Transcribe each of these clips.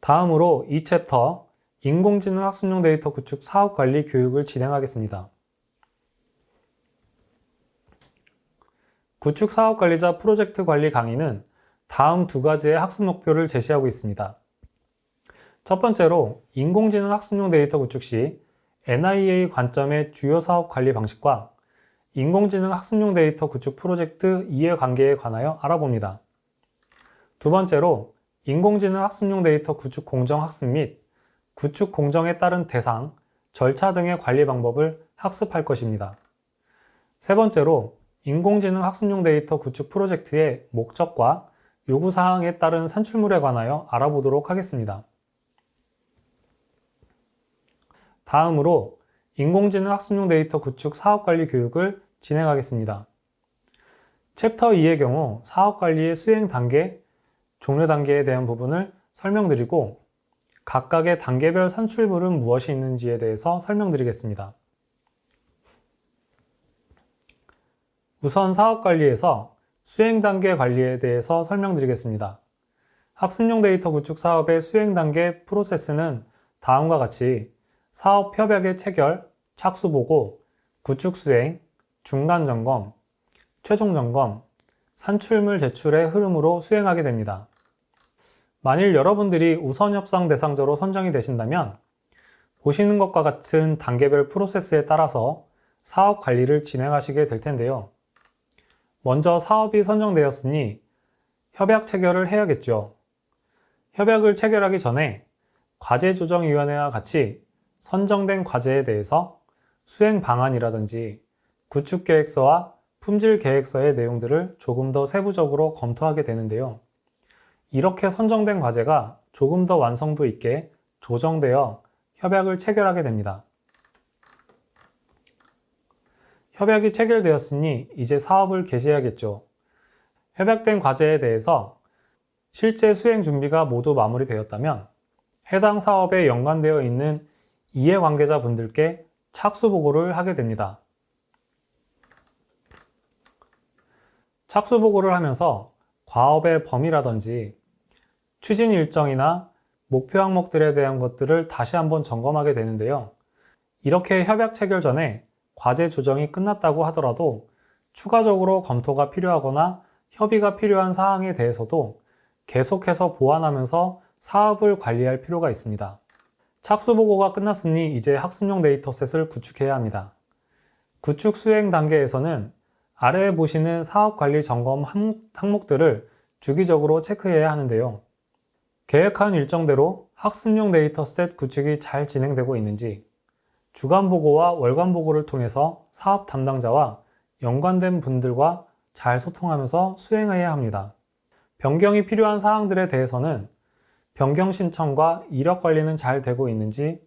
다음으로 이 챕터 인공지능 학습용 데이터 구축 사업관리 교육을 진행하겠습니다. 구축 사업관리자 프로젝트 관리 강의는 다음 두 가지의 학습 목표를 제시하고 있습니다. 첫 번째로 인공지능 학습용 데이터 구축 시 NIA 관점의 주요 사업 관리 방식과 인공지능 학습용 데이터 구축 프로젝트 이해관계에 관하여 알아봅니다. 두 번째로 인공지능 학습용 데이터 구축 공정 학습 및 구축 공정에 따른 대상, 절차 등의 관리 방법을 학습할 것입니다. 세 번째로 인공지능 학습용 데이터 구축 프로젝트의 목적과 요구사항에 따른 산출물에 관하여 알아보도록 하겠습니다. 다음으로 인공지능 학습용 데이터 구축 사업관리 교육을 진행하겠습니다. 챕터 2의 경우 사업관리의 수행 단계, 종료 단계에 대한 부분을 설명드리고 각각의 단계별 산출물은 무엇이 있는지에 대해서 설명드리겠습니다. 우선 사업관리에서 수행 단계 관리에 대해서 설명드리겠습니다. 학습용 데이터 구축 사업의 수행 단계 프로세스는 다음과 같이 사업 협약의 체결, 착수 보고, 구축 수행, 중간 점검, 최종 점검, 산출물 제출의 흐름으로 수행하게 됩니다. 만일 여러분들이 우선 협상 대상자로 선정이 되신다면 보시는 것과 같은 단계별 프로세스에 따라서 사업 관리를 진행하시게 될 텐데요. 먼저 사업이 선정되었으니 협약 체결을 해야겠죠. 협약을 체결하기 전에 과제조정위원회와 같이 선정된 과제에 대해서 수행 방안이라든지 구축계획서와 품질계획서의 내용들을 조금 더 세부적으로 검토하게 되는데요. 이렇게 선정된 과제가 조금 더 완성도 있게 조정되어 협약을 체결하게 됩니다. 협약이 체결되었으니 이제 사업을 개시해야겠죠. 협약된 과제에 대해서 실제 수행 준비가 모두 마무리되었다면 해당 사업에 연관되어 있는 이해관계자분들께 착수보고를 하게 됩니다. 착수보고를 하면서 과업의 범위라든지 추진 일정이나 목표 항목들에 대한 것들을 다시 한번 점검하게 되는데요. 이렇게 협약 체결 전에 과제 조정이 끝났다고 하더라도 추가적으로 검토가 필요하거나 협의가 필요한 사항에 대해서도 계속해서 보완하면서 사업을 관리할 필요가 있습니다. 착수보고가 끝났으니 이제 학습용 데이터셋을 구축해야 합니다. 구축 수행 단계에서는 아래에 보시는 사업관리 점검 항목들을 주기적으로 체크해야 하는데요. 계획한 일정대로 학습용 데이터셋 구축이 잘 진행되고 있는지, 주간보고와 월간보고를 통해서 사업 담당자와 연관된 분들과 잘 소통하면서 수행해야 합니다. 변경이 필요한 사항들에 대해서는 변경 신청과 이력 관리는 잘 되고 있는지,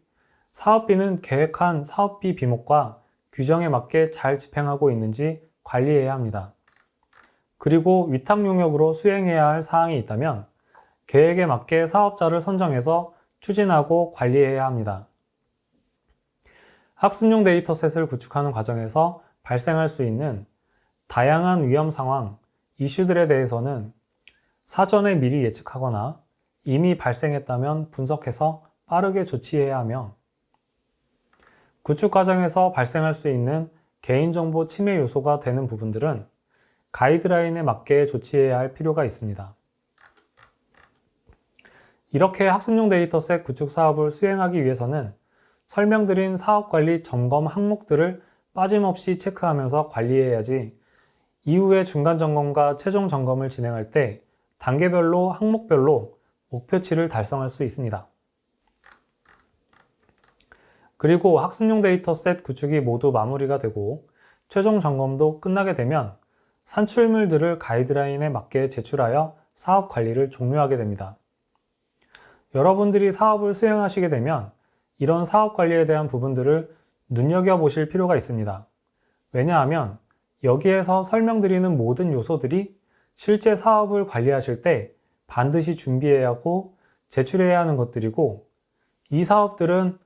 사업비는 계획한 사업비 비목과 규정에 맞게 잘 집행하고 있는지 관리해야 합니다. 그리고 위탁 용역으로 수행해야 할 사항이 있다면 계획에 맞게 사업자를 선정해서 추진하고 관리해야 합니다. 학습용 데이터셋을 구축하는 과정에서 발생할 수 있는 다양한 위험 상황, 이슈들에 대해서는 사전에 미리 예측하거나 이미 발생했다면 분석해서 빠르게 조치해야 하며, 구축 과정에서 발생할 수 있는 개인정보 침해 요소가 되는 부분들은 가이드라인에 맞게 조치해야 할 필요가 있습니다. 이렇게 학습용 데이터셋 구축 사업을 수행하기 위해서는 설명드린 사업관리 점검 항목들을 빠짐없이 체크하면서 관리해야지 이후에 중간점검과 최종 점검을 진행할 때 단계별로 항목별로 목표치를 달성할 수 있습니다. 그리고 학습용 데이터셋 구축이 모두 마무리가 되고 최종 점검도 끝나게 되면 산출물들을 가이드라인에 맞게 제출하여 사업 관리를 종료하게 됩니다. 여러분들이 사업을 수행하시게 되면 이런 사업 관리에 대한 부분들을 눈여겨보실 필요가 있습니다. 왜냐하면 여기에서 설명드리는 모든 요소들이 실제 사업을 관리하실 때 반드시 준비해야 하고 제출해야 하는 것들이고, 이 사업들은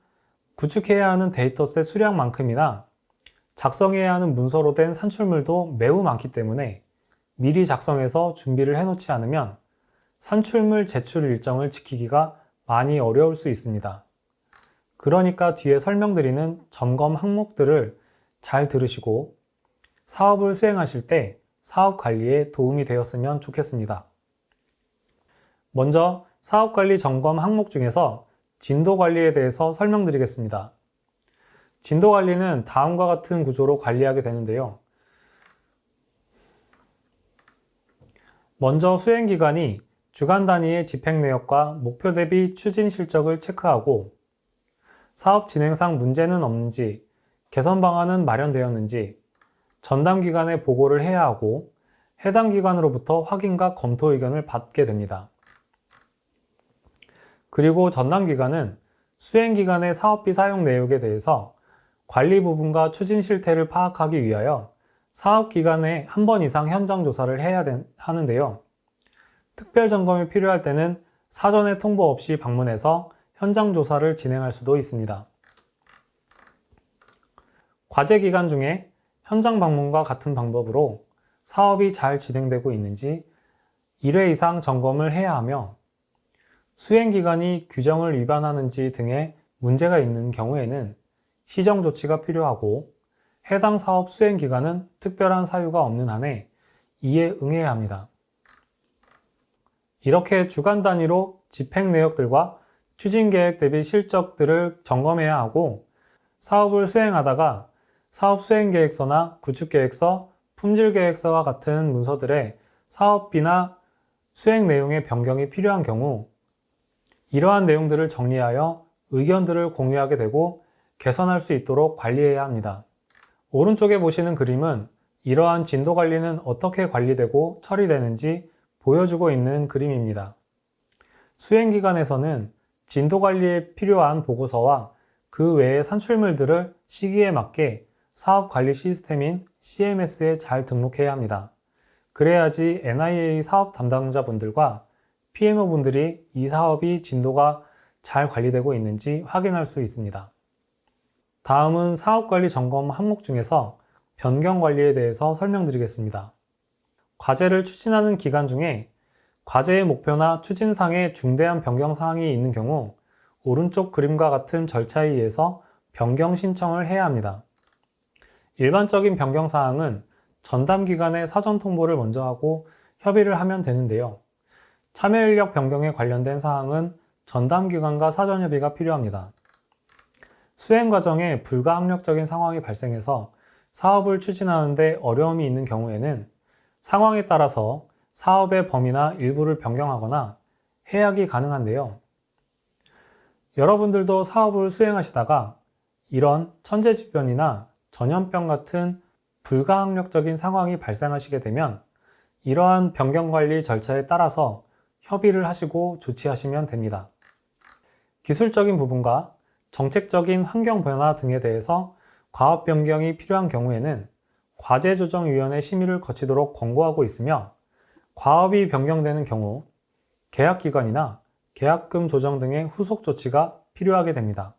구축해야 하는 데이터셋 수량만큼이나 작성해야 하는 문서로 된 산출물도 매우 많기 때문에 미리 작성해서 준비를 해놓지 않으면 산출물 제출 일정을 지키기가 많이 어려울 수 있습니다. 그러니까 뒤에 설명드리는 점검 항목들을 잘 들으시고 사업을 수행하실 때 사업 관리에 도움이 되었으면 좋겠습니다. 먼저 사업관리 점검 항목 중에서 진도 관리에 대해서 설명드리겠습니다. 진도 관리는 다음과 같은 구조로 관리하게 되는데요. 먼저 수행기관이 주간 단위의 집행 내역과 목표 대비 추진 실적을 체크하고 사업 진행상 문제는 없는지, 개선 방안은 마련되었는지 전담 기관에 보고를 해야 하고 해당 기관으로부터 확인과 검토 의견을 받게 됩니다. 그리고 전담 기관은 수행 기간의 사업비 사용 내역에 대해서 관리 부분과 추진 실태를 파악하기 위하여 사업 기간에 한 번 이상 현장 조사를 해야 하는데요. 특별 점검이 필요할 때는 사전에 통보 없이 방문해서 현장 조사를 진행할 수도 있습니다. 과제 기간 중에 현장 방문과 같은 방법으로 사업이 잘 진행되고 있는지 1회 이상 점검을 해야 하며 수행 기간이 규정을 위반하는지 등의 문제가 있는 경우에는 시정 조치가 필요하고 해당 사업 수행 기간은 특별한 사유가 없는 한에 이에 응해야 합니다. 이렇게 주간 단위로 집행 내역들과 추진 계획 대비 실적들을 점검해야 하고 사업을 수행하다가 사업 수행 계획서나 구축 계획서, 품질 계획서와 같은 문서들의 사업비나 수행 내용의 변경이 필요한 경우 이러한 내용들을 정리하여 의견들을 공유하게 되고 개선할 수 있도록 관리해야 합니다. 오른쪽에 보시는 그림은 이러한 진도 관리는 어떻게 관리되고 처리되는지 보여주고 있는 그림입니다. 수행기관에서는 진도 관리에 필요한 보고서와 그 외의 산출물들을 시기에 맞게 사업 관리 시스템인 CMS에 잘 등록해야 합니다. 그래야지 NIA 사업 담당자분들과 PMO분들이 이 사업이 진도가 잘 관리되고 있는지 확인할 수 있습니다. 다음은 사업관리 점검 항목 중에서 변경 관리에 대해서 설명드리겠습니다. 과제를 추진하는 기간 중에 과제의 목표나 추진상에 중대한 변경 사항이 있는 경우 오른쪽 그림과 같은 절차에 의해서 변경 신청을 해야 합니다. 일반적인 변경 사항은 전담 기관에 사전 통보를 먼저 하고 협의를 하면 되는데요. 참여 인력 변경에 관련된 사항은 전담 기관과 사전 협의가 필요합니다. 수행 과정에 불가항력적인 상황이 발생해서 사업을 추진하는데 어려움이 있는 경우에는 상황에 따라서 사업의 범위나 일부를 변경하거나 해약이 가능한데요. 여러분들도 사업을 수행하시다가 이런 천재지변이나 전염병 같은 불가항력적인 상황이 발생하시게 되면 이러한 변경 관리 절차에 따라서 협의를 하시고 조치하시면 됩니다. 기술적인 부분과 정책적인 환경 변화 등에 대해서 과업 변경이 필요한 경우에는 과제조정위원회 심의를 거치도록 권고하고 있으며 과업이 변경되는 경우 계약기간이나 계약금 조정 등의 후속 조치가 필요하게 됩니다.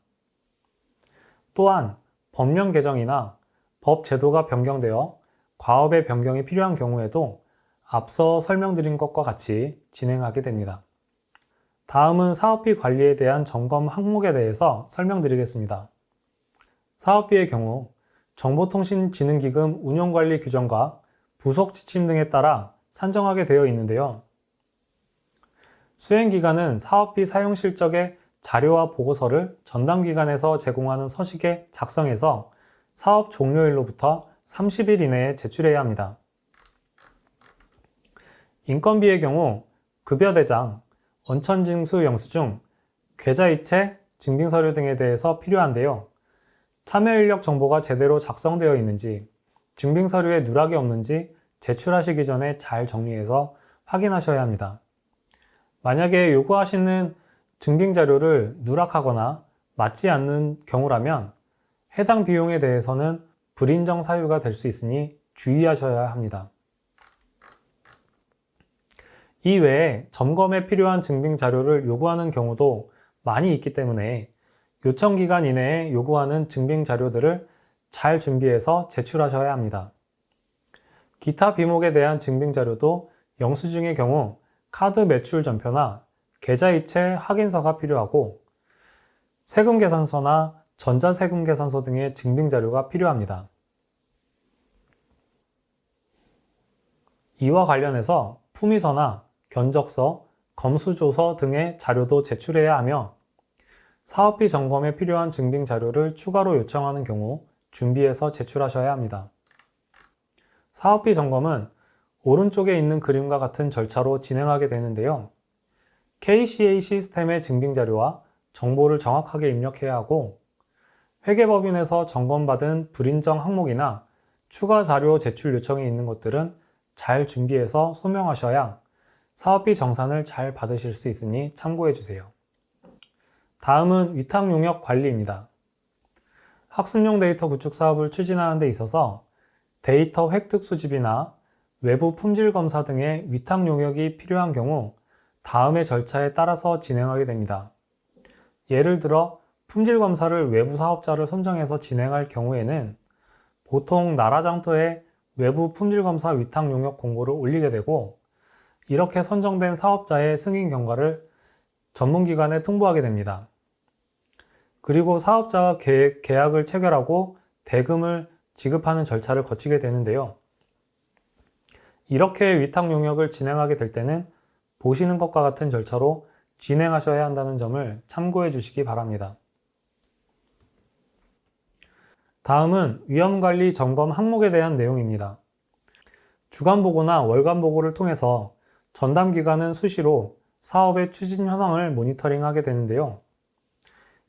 또한 법령 개정이나 법 제도가 변경되어 과업의 변경이 필요한 경우에도 앞서 설명드린 것과 같이 진행하게 됩니다. 다음은 사업비 관리에 대한 점검 항목에 대해서 설명드리겠습니다. 사업비의 경우 정보통신진흥기금 운용관리 규정과 부속 지침 등에 따라 산정하게 되어 있는데요. 수행기간은 사업비 사용 실적의 자료와 보고서를 전담기관에서 제공하는 서식에 작성해서 사업 종료일로부터 30일 이내에 제출해야 합니다. 인건비의 경우 급여대장, 원천징수 영수증, 계좌이체, 증빙서류 등에 대해서 필요한데요. 참여인력 정보가 제대로 작성되어 있는지, 증빙서류에 누락이 없는지 제출하시기 전에 잘 정리해서 확인하셔야 합니다. 만약에 요구하시는 증빙자료를 누락하거나 맞지 않는 경우라면 해당 비용에 대해서는 불인정 사유가 될 수 있으니 주의하셔야 합니다. 이외에 점검에 필요한 증빙 자료를 요구하는 경우도 많이 있기 때문에 요청 기간 이내에 요구하는 증빙 자료들을 잘 준비해서 제출하셔야 합니다. 기타 비목에 대한 증빙 자료도 영수증의 경우 카드 매출 전표나 계좌이체 확인서가 필요하고 세금계산서나 전자세금계산서 등의 증빙자료가 필요합니다. 이와 관련해서 품위서나 견적서, 검수조서 등의 자료도 제출해야 하며 사업비 점검에 필요한 증빙자료를 추가로 요청하는 경우 준비해서 제출하셔야 합니다. 사업비 점검은 오른쪽에 있는 그림과 같은 절차로 진행하게 되는데요. KCA 시스템의 증빙자료와 정보를 정확하게 입력해야 하고 회계법인에서 점검받은 불인정 항목이나 추가 자료 제출 요청이 있는 것들은 잘 준비해서 소명하셔야 사업비 정산을 잘 받으실 수 있으니 참고해 주세요. 다음은 위탁용역 관리입니다. 학습용 데이터 구축 사업을 추진하는 데 있어서 데이터 획득 수집이나 외부 품질 검사 등의 위탁 용역이 필요한 경우 다음의 절차에 따라서 진행하게 됩니다. 예를 들어 품질 검사를 외부 사업자를 선정해서 진행할 경우에는 보통 나라장터에 외부 품질 검사 위탁 용역 공고를 올리게 되고 이렇게 선정된 사업자의 승인 경과를 전문기관에 통보하게 됩니다. 그리고 사업자와 계약을 체결하고 대금을 지급하는 절차를 거치게 되는데요. 이렇게 위탁 용역을 진행하게 될 때는 보시는 것과 같은 절차로 진행하셔야 한다는 점을 참고해 주시기 바랍니다. 다음은 위험관리 점검 항목에 대한 내용입니다. 주간보고나 월간보고를 통해서 전담기관은 수시로 사업의 추진 현황을 모니터링하게 되는데요.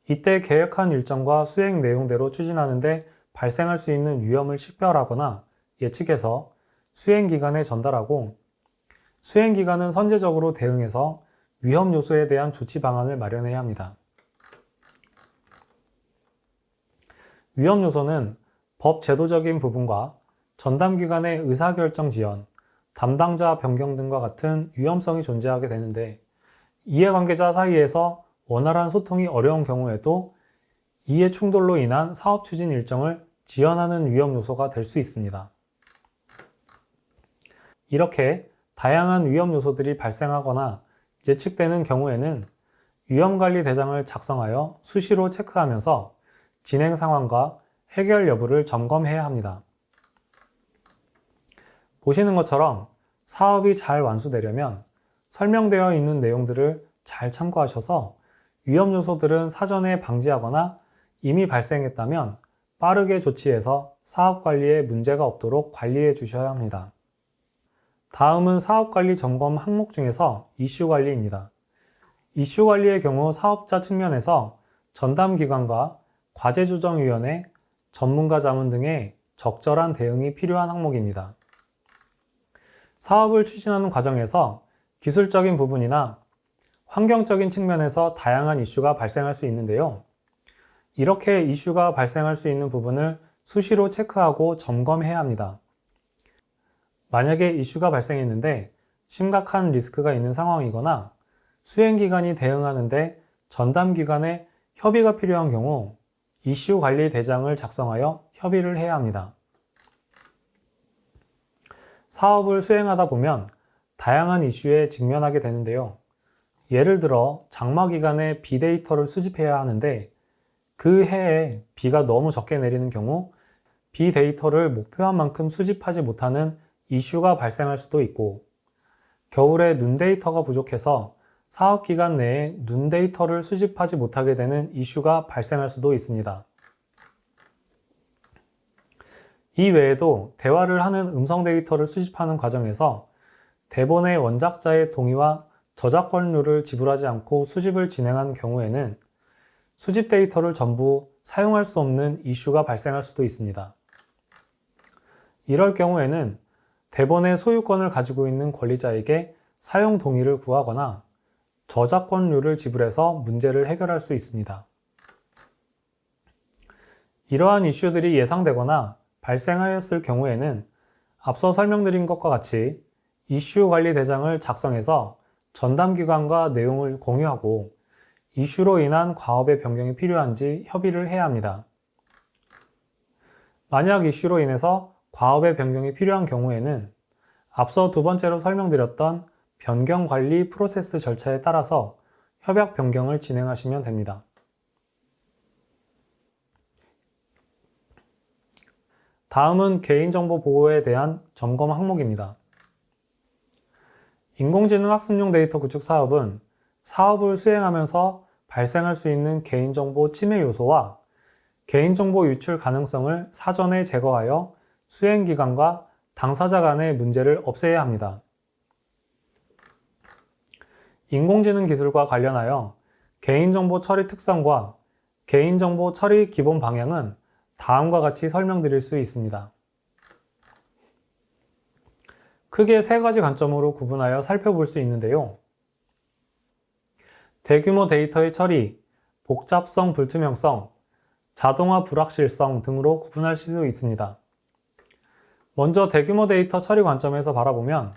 이때 계획한 일정과 수행 내용대로 추진하는데 발생할 수 있는 위험을 식별하거나 예측해서 수행기관에 전달하고 수행기관은 선제적으로 대응해서 위험 요소에 대한 조치 방안을 마련해야 합니다. 위험 요소는 법 제도적인 부분과 전담기관의 의사결정 지연, 담당자 변경 등과 같은 위험성이 존재하게 되는데 이해관계자 사이에서 원활한 소통이 어려운 경우에도 이해 충돌로 인한 사업 추진 일정을 지연하는 위험 요소가 될 수 있습니다. 이렇게 다양한 위험 요소들이 발생하거나 예측되는 경우에는 위험관리 대장을 작성하여 수시로 체크하면서 진행 상황과 해결 여부를 점검해야 합니다. 보시는 것처럼 사업이 잘 완수되려면 설명되어 있는 내용들을 잘 참고하셔서 위험 요소들은 사전에 방지하거나 이미 발생했다면 빠르게 조치해서 사업 관리에 문제가 없도록 관리해 주셔야 합니다. 다음은 사업관리 점검 항목 중에서 이슈 관리입니다. 이슈 관리의 경우 사업자 측면에서 전담기관과 과제조정위원회, 전문가 자문 등의 적절한 대응이 필요한 항목입니다. 사업을 추진하는 과정에서 기술적인 부분이나 환경적인 측면에서 다양한 이슈가 발생할 수 있는데요. 이렇게 이슈가 발생할 수 있는 부분을 수시로 체크하고 점검해야 합니다. 만약에 이슈가 발생했는데 심각한 리스크가 있는 상황이거나 수행기관이 대응하는데 전담기관의 협의가 필요한 경우 이슈 관리 대장을 작성하여 협의를 해야 합니다. 사업을 수행하다 보면 다양한 이슈에 직면하게 되는데요. 예를 들어 장마 기간에 비 데이터를 수집해야 하는데 그 해에 비가 너무 적게 내리는 경우 비 데이터를 목표한 만큼 수집하지 못하는 이슈가 발생할 수도 있고 겨울에 눈 데이터가 부족해서 사업 기간 내에 눈 데이터를 수집하지 못하게 되는 이슈가 발생할 수도 있습니다. 이 외에도 대화를 하는 음성 데이터를 수집하는 과정에서 대본의 원작자의 동의와 저작권료를 지불하지 않고 수집을 진행한 경우에는 수집 데이터를 전부 사용할 수 없는 이슈가 발생할 수도 있습니다. 이럴 경우에는 대본의 소유권을 가지고 있는 권리자에게 사용 동의를 구하거나 저작권료를 지불해서 문제를 해결할 수 있습니다. 이러한 이슈들이 예상되거나 발생하였을 경우에는 앞서 설명드린 것과 같이 이슈 관리 대장을 작성해서 전담기관과 내용을 공유하고 이슈로 인한 과업의 변경이 필요한지 협의를 해야 합니다. 만약 이슈로 인해서 과업의 변경이 필요한 경우에는 앞서 두 번째로 설명드렸던 변경 관리 프로세스 절차에 따라서 협약 변경을 진행하시면 됩니다. 다음은 개인정보 보호에 대한 점검 항목입니다. 인공지능 학습용 데이터 구축 사업은 사업을 수행하면서 발생할 수 있는 개인정보 침해 요소와 개인정보 유출 가능성을 사전에 제거하여 수행기관과 당사자 간의 문제를 없애야 합니다. 인공지능 기술과 관련하여 개인정보 처리 특성과 개인정보 처리 기본 방향은 다음과 같이 설명드릴 수 있습니다. 크게 세 가지 관점으로 구분하여 살펴볼 수 있는데요. 대규모 데이터의 처리, 복잡성 불투명성, 자동화 불확실성 등으로 구분할 수 있습니다. 먼저 대규모 데이터 처리 관점에서 바라보면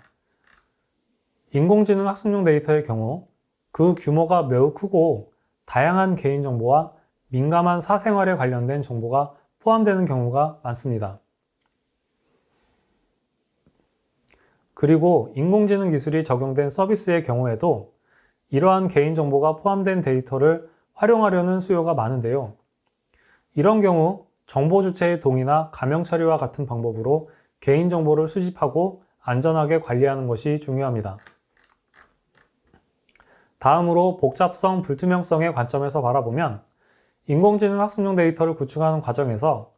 인공지능 학습용 데이터의 경우 그 규모가 매우 크고 다양한 개인정보와 민감한 사생활에 관련된 정보가 포함되는 경우가 많습니다. 그리고 인공지능 기술이 적용된 서비스의 경우에도 이러한 개인정보가 포함된 데이터를 활용하려는 수요가 많은데요. 이런 경우 정보 주체의 동의나 가명 처리와 같은 방법으로 개인정보를 수집하고 안전하게 관리하는 것이 중요합니다. 다음으로 복잡성, 불투명성의 관점에서 바라보면 인공지능 학습용 데이터를 구축하는 과정에서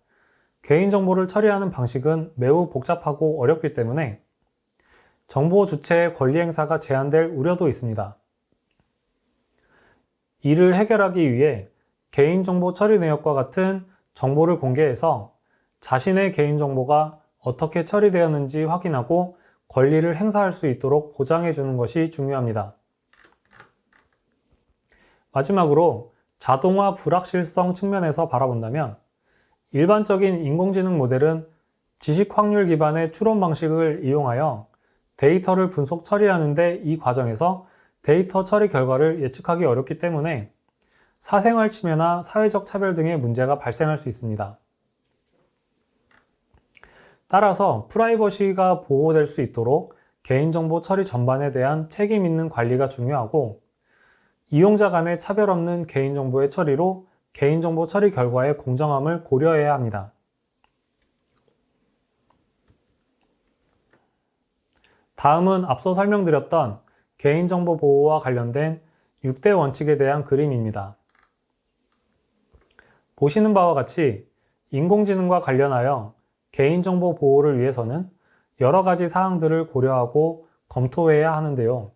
개인정보를 처리하는 방식은 매우 복잡하고 어렵기 때문에 정보 주체의 권리 행사가 제한될 우려도 있습니다. 이를 해결하기 위해 개인정보 처리 내역과 같은 정보를 공개해서 자신의 개인정보가 어떻게 처리되었는지 확인하고 권리를 행사할 수 있도록 보장해 주는 것이 중요합니다. 마지막으로 자동화 불확실성 측면에서 바라본다면 일반적인 인공지능 모델은 지식 확률 기반의 추론 방식을 이용하여 데이터를 분석 처리하는데 이 과정에서 데이터 처리 결과를 예측하기 어렵기 때문에 사생활 침해나 사회적 차별 등의 문제가 발생할 수 있습니다. 따라서 프라이버시가 보호될 수 있도록 개인정보 처리 전반에 대한 책임 있는 관리가 중요하고 이용자 간의 차별 없는 개인정보의 처리로 개인정보 처리 결과의 공정함을 고려해야 합니다. 다음은 앞서 설명드렸던 개인정보 보호와 관련된 6대 원칙에 대한 그림입니다. 보시는 바와 같이 인공지능과 관련하여 개인정보 보호를 위해서는 여러 가지 사항들을 고려하고 검토해야 하는데요.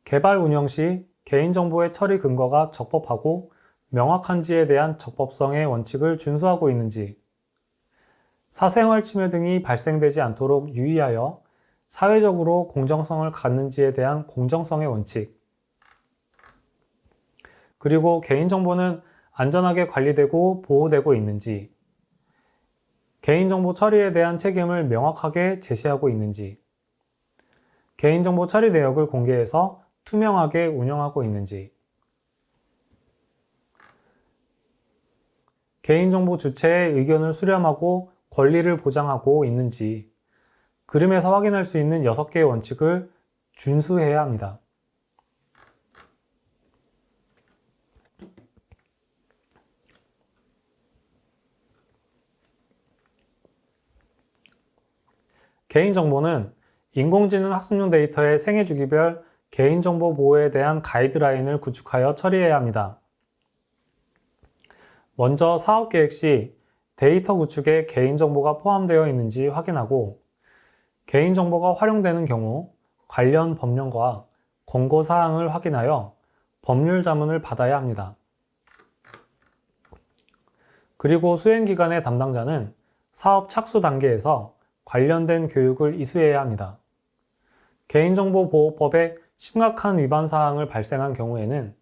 개발 운영 시 개인정보의 처리 근거가 적법하고 명확한지에 대한 적법성의 원칙을 준수하고 있는지, 사생활 침해 등이 발생되지 않도록 유의하여 사회적으로 공정성을 갖는지에 대한 공정성의 원칙, 그리고 개인정보는 안전하게 관리되고 보호되고 있는지, 개인정보 처리에 대한 책임을 명확하게 제시하고 있는지, 개인정보 처리 내역을 공개해서 투명하게 운영하고 있는지, 개인정보 주체의 의견을 수렴하고 권리를 보장하고 있는지 그림에서 확인할 수 있는 6개의 원칙을 준수해야 합니다. 개인정보는 인공지능 학습용 데이터의 생애주기별 개인정보 보호에 대한 가이드라인을 구축하여 처리해야 합니다. 먼저 사업계획 시 데이터 구축에 개인정보가 포함되어 있는지 확인하고 개인정보가 활용되는 경우 관련 법령과 권고사항을 확인하여 법률 자문을 받아야 합니다. 그리고 수행기관의 담당자는 사업 착수 단계에서 관련된 교육을 이수해야 합니다. 개인정보보호법의 심각한 위반 사항을 발생한 경우에는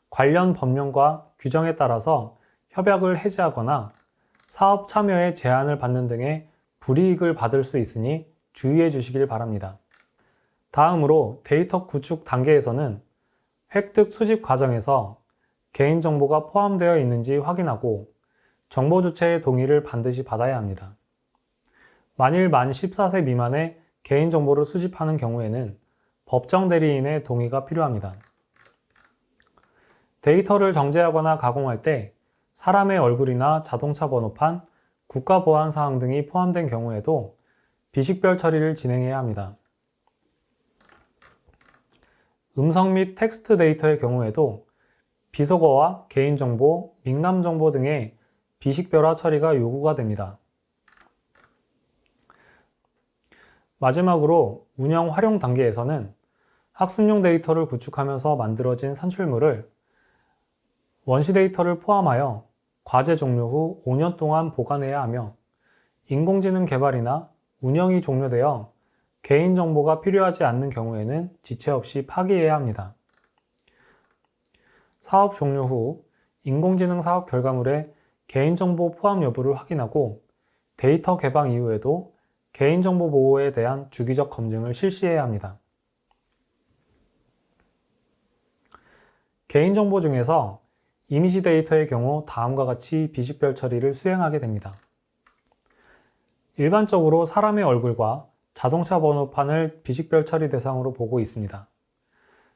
관련 법령과 규정에 따라서 협약을 해지하거나 사업 참여에 제한을 받는 등의 불이익을 받을 수 있으니 주의해 주시길 바랍니다. 다음으로 데이터 구축 단계에서는 획득 수집 과정에서 개인정보가 포함되어 있는지 확인하고 정보 주체의 동의를 반드시 받아야 합니다. 만일 만 14세 미만의 개인정보를 수집하는 경우에는 법정 대리인의 동의가 필요합니다. 데이터를 정제하거나 가공할 때 사람의 얼굴이나 자동차 번호판, 국가보안사항 등이 포함된 경우에도 비식별 처리를 진행해야 합니다. 음성 및 텍스트 데이터의 경우에도 비속어와 개인정보, 민감정보 등의 비식별화 처리가 요구가 됩니다. 마지막으로 운영 활용 단계에서는 학습용 데이터를 구축하면서 만들어진 산출물을 원시 데이터를 포함하여 과제 종료 후 5년 동안 보관해야 하며 인공지능 개발이나 운영이 종료되어 개인정보가 필요하지 않는 경우에는 지체 없이 파기해야 합니다. 사업 종료 후 인공지능 사업 결과물의 개인정보 포함 여부를 확인하고 데이터 개방 이후에도 개인정보 보호에 대한 주기적 검증을 실시해야 합니다. 개인정보 중에서 이미지 데이터의 경우 다음과 같이 비식별 처리를 수행하게 됩니다. 일반적으로 사람의 얼굴과 자동차 번호판을 비식별 처리 대상으로 보고 있습니다.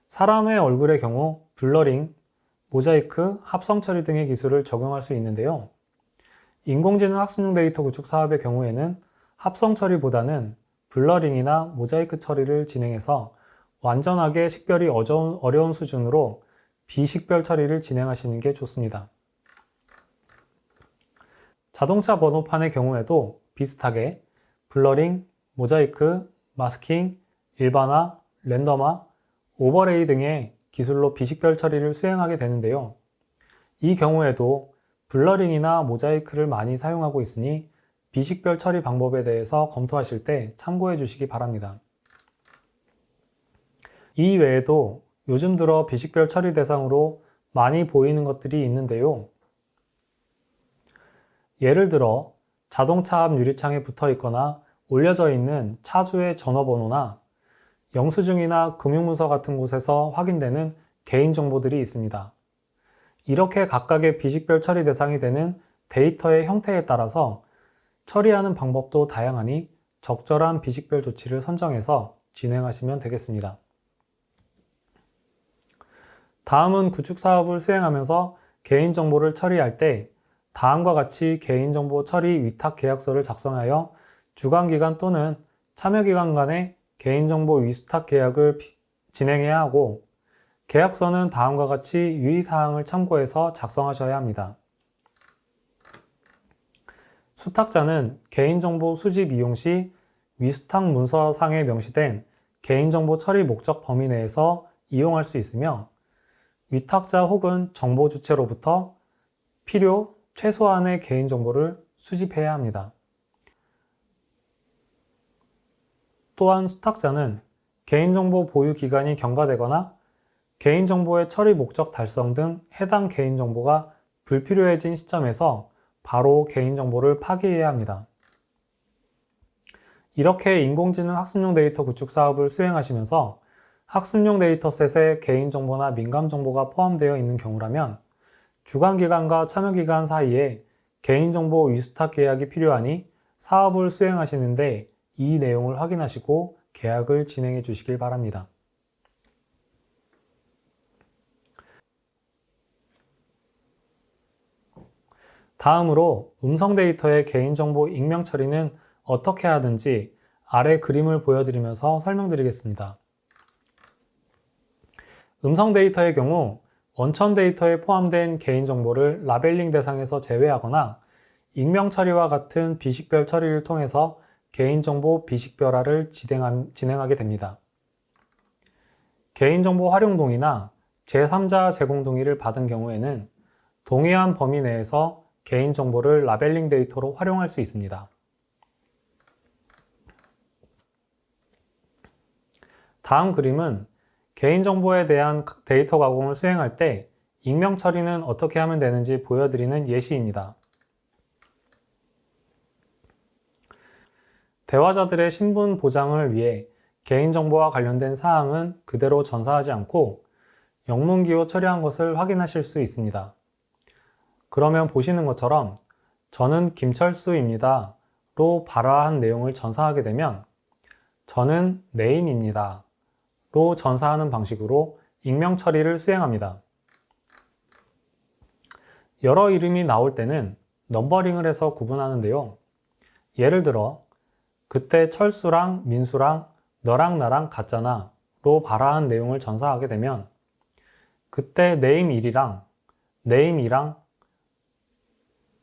사람의 얼굴의 경우 블러링, 모자이크, 합성 처리 등의 기술을 적용할 수 있는데요. 인공지능 학습용 데이터 구축 사업의 경우에는 합성 처리보다는 블러링이나 모자이크 처리를 진행해서 완전하게 식별이 어려운 수준으로 비식별 처리를 진행하시는 게 좋습니다. 자동차 번호판의 경우에도 비슷하게 블러링, 모자이크, 마스킹, 일반화, 랜덤화, 오버레이 등의 기술로 비식별 처리를 수행하게 되는데요. 이 경우에도 블러링이나 모자이크를 많이 사용하고 있으니 비식별 처리 방법에 대해서 검토하실 때 참고해 주시기 바랍니다. 이 외에도 요즘 들어 비식별 처리 대상으로 많이 보이는 것들이 있는데요. 예를 들어 자동차 앞 유리창에 붙어 있거나 올려져 있는 차주의 전화번호나 영수증이나 금융문서 같은 곳에서 확인되는 개인정보들이 있습니다. 이렇게 각각의 비식별 처리 대상이 되는 데이터의 형태에 따라서 처리하는 방법도 다양하니 적절한 비식별 조치를 선정해서 진행하시면 되겠습니다. 다음은 구축 사업을 수행하면서 개인정보를 처리할 때 다음과 같이 개인정보 처리 위탁 계약서를 작성하여 주관기관 또는 참여기관 간의 개인정보 위수탁 계약을 진행해야 하고 계약서는 다음과 같이 유의사항을 참고해서 작성하셔야 합니다. 수탁자는 개인정보 수집 이용 시 위수탁 문서상에 명시된 개인정보 처리 목적 범위 내에서 이용할 수 있으며 위탁자 혹은 정보 주체로부터 필요 최소한의 개인정보를 수집해야 합니다. 또한 수탁자는 개인정보 보유 기간이 경과되거나 개인정보의 처리 목적 달성 등 해당 개인정보가 불필요해진 시점에서 바로 개인정보를 파기해야 합니다. 이렇게 인공지능 학습용 데이터 구축 사업을 수행하시면서 학습용 데이터셋에 개인정보나 민감정보가 포함되어 있는 경우라면 주관기관과 참여기관 사이에 개인정보 위수탁 계약이 필요하니 사업을 수행하시는데 이 내용을 확인하시고 계약을 진행해 주시길 바랍니다. 다음으로 음성 데이터의 개인정보 익명 처리는 어떻게 하든지 아래 그림을 보여드리면서 설명드리겠습니다. 음성 데이터의 경우 원천 데이터에 포함된 개인정보를 라벨링 대상에서 제외하거나 익명 처리와 같은 비식별 처리를 통해서 개인정보 비식별화를 진행하게 됩니다. 개인정보 활용 동의나 제3자 제공 동의를 받은 경우에는 동의한 범위 내에서 개인정보를 라벨링 데이터로 활용할 수 있습니다. 다음 그림은 개인정보에 대한 데이터 가공을 수행할 때 익명 처리는 어떻게 하면 되는지 보여드리는 예시입니다. 대화자들의 신분 보장을 위해 개인정보와 관련된 사항은 그대로 전사하지 않고 영문기호 처리한 것을 확인하실 수 있습니다. 그러면 보시는 것처럼 저는 김철수입니다 로 발화한 내용을 전사하게 되면 저는 네임입니다 로 전사하는 방식으로 익명 처리를 수행합니다. 여러 이름이 나올 때는 넘버링을 해서 구분하는데요. 예를 들어 그때 철수랑 민수랑 너랑 나랑 같잖아 로 발화한 내용을 전사하게 되면 그때 name 1이랑 name 2랑과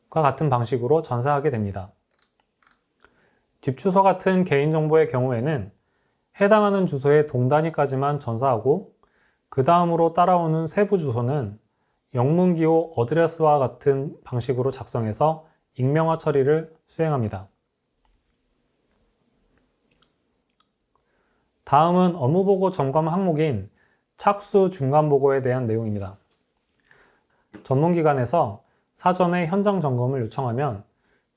같은 방식으로 전사하게 됩니다. 집 주소 같은 개인정보의 경우에는 해당하는 주소의 동단위까지만 전사하고 그 다음으로 따라오는 세부 주소는 영문기호 어드레스와 같은 방식으로 작성해서 익명화 처리를 수행합니다. 다음은 업무보고 점검 항목인 착수 중간보고에 대한 내용입니다. 전문기관에서 사전에 현장 점검을 요청하면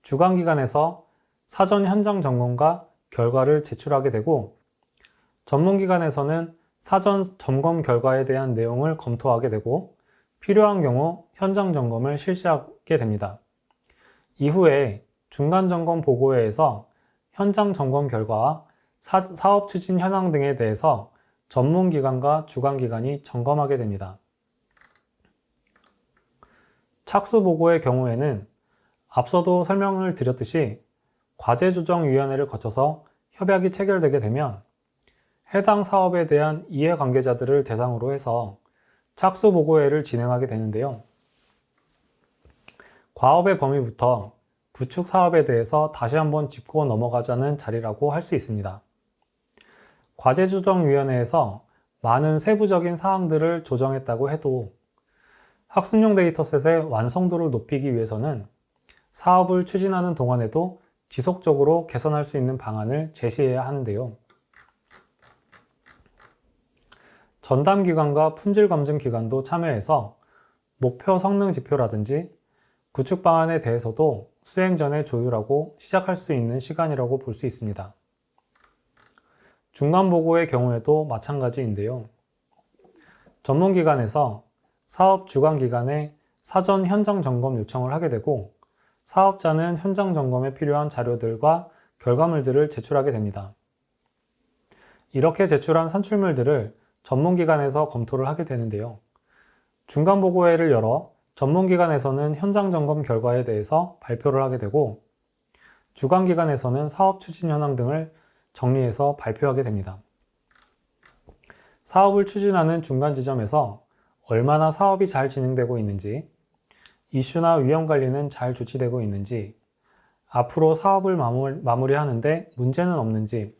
주관기관에서 사전 현장 점검과 결과를 제출하게 되고 전문기관에서는 사전 점검 결과에 대한 내용을 검토하게 되고 필요한 경우 현장 점검을 실시하게 됩니다. 이후에 중간점검 보고회에서 현장 점검 결과와 사업 추진 현황 등에 대해서 전문기관과 주관기관이 점검하게 됩니다. 착수보고의 경우에는 앞서도 설명을 드렸듯이 과제조정위원회를 거쳐서 협약이 체결되게 되면 해당 사업에 대한 이해관계자들을 대상으로 해서 착수보고회를 진행하게 되는데요. 과업의 범위부터 구축 사업에 대해서 다시 한번 짚고 넘어가자는 자리라고 할 수 있습니다. 과제조정위원회에서 많은 세부적인 사항들을 조정했다고 해도 학습용 데이터셋의 완성도를 높이기 위해서는 사업을 추진하는 동안에도 지속적으로 개선할 수 있는 방안을 제시해야 하는데요. 전담기관과 품질검증기관도 참여해서 목표 성능 지표라든지 구축 방안에 대해서도 수행 전에 조율하고 시작할 수 있는 시간이라고 볼 수 있습니다. 중간보고의 경우에도 마찬가지인데요. 전문기관에서 사업 주관기관에 사전 현장 점검 요청을 하게 되고 사업자는 현장 점검에 필요한 자료들과 결과물들을 제출하게 됩니다. 이렇게 제출한 산출물들을 전문기관에서 검토를 하게 되는데요. 중간보고회를 열어 전문기관에서는 현장 점검 결과에 대해서 발표를 하게 되고 주관기관에서는 사업 추진 현황 등을 정리해서 발표하게 됩니다. 사업을 추진하는 중간 지점에서 얼마나 사업이 잘 진행되고 있는지, 이슈나 위험 관리는 잘 조치되고 있는지, 앞으로 사업을 마무리하는데 문제는 없는지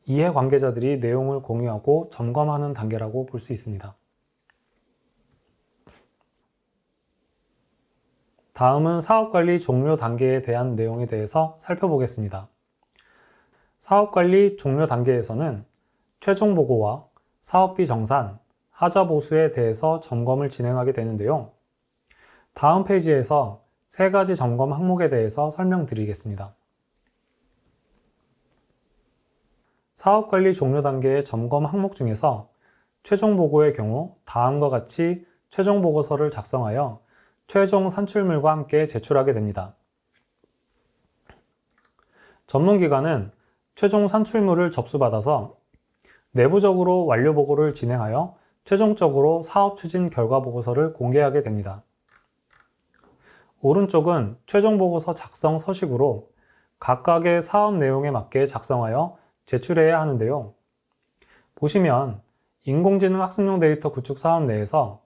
이해관계자들이 내용을 공유하고 점검하는 단계라고 볼 수 있습니다. 다음은 사업관리 종료 단계에 대한 내용에 대해서 살펴보겠습니다. 사업관리 종료 단계에서는 최종 보고와 사업비 정산, 하자 보수에 대해서 점검을 진행하게 되는데요. 다음 페이지에서 세 가지 점검 항목에 대해서 설명드리겠습니다. 사업관리 종료 단계의 점검 항목 중에서 최종 보고의 경우 다음과 같이 최종 보고서를 작성하여 최종 산출물과 함께 제출하게 됩니다. 전문기관은 최종 산출물을 접수받아서 내부적으로 완료 보고를 진행하여 최종적으로 사업 추진 결과 보고서를 공개하게 됩니다. 오른쪽은 최종 보고서 작성 서식으로 각각의 사업 내용에 맞게 작성하여 제출해야 하는데요. 보시면 인공지능 학습용 데이터 구축 사업 내에서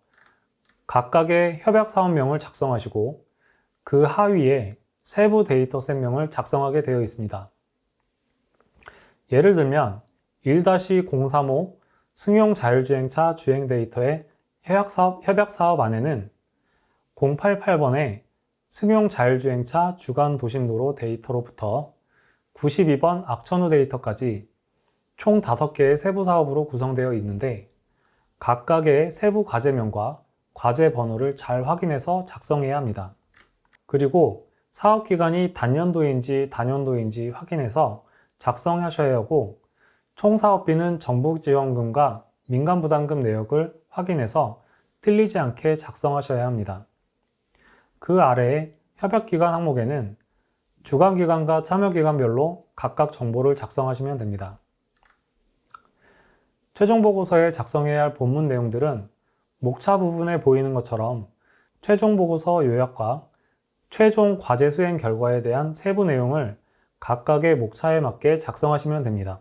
각각의 협약 사업명을 작성하시고 그 하위에 세부 데이터셋명을 작성하게 되어 있습니다. 예를 들면 1-035 승용 자율주행차 주행 데이터의 협약 사업 안에는 088번의 승용 자율주행차 주간 도심도로 데이터로부터 92번 악천후 데이터까지 총 5개의 세부 사업으로 구성되어 있는데 각각의 세부 과제명과 과제 번호를 잘 확인해서 작성해야 합니다. 그리고 사업기간이 단년도인지 다년도인지 확인해서 작성하셔야 하고 총 사업비는 정부지원금과 민간부담금 내역을 확인해서 틀리지 않게 작성하셔야 합니다. 그 아래에 협약기간 항목에는 주관기관과 참여기관별로 각각 정보를 작성하시면 됩니다. 최종 보고서에 작성해야 할 본문 내용들은 목차 부분에 보이는 것처럼 최종 보고서 요약과 최종 과제 수행 결과에 대한 세부 내용을 각각의 목차에 맞게 작성하시면 됩니다.